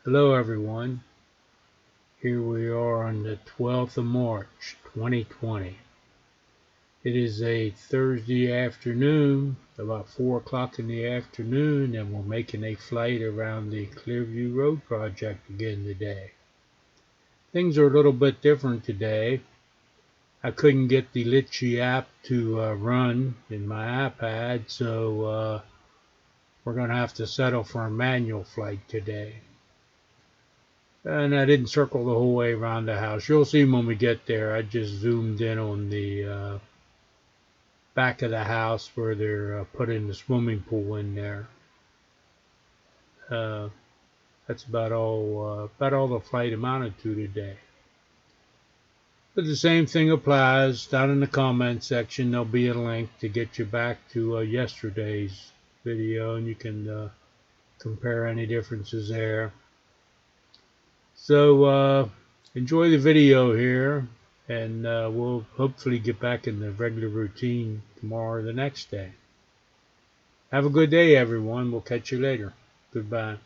Hello everyone, here we are on the 12th of March 2020. It is a Thursday afternoon, about 4 o'clock in the afternoon, and we're making a flight around the Clearview Road project again today. Things are a little bit different today. I couldn't get the Litchi app to run in my iPad, so we're going to have to settle for a manual flight today. And I didn't circle the whole way around the house. You'll see when we get there. I just zoomed in on the back of the house where they're putting the swimming pool in there. Uh, that's about all the flight amounted to today. But the same thing applies. Down in the comment section, there'll be a link to get you back to yesterday's video, and you can compare any differences there. So enjoy the video here, and we'll hopefully get back in the regular routine tomorrow or the next day. Have a good day, everyone. We'll catch you later. Goodbye.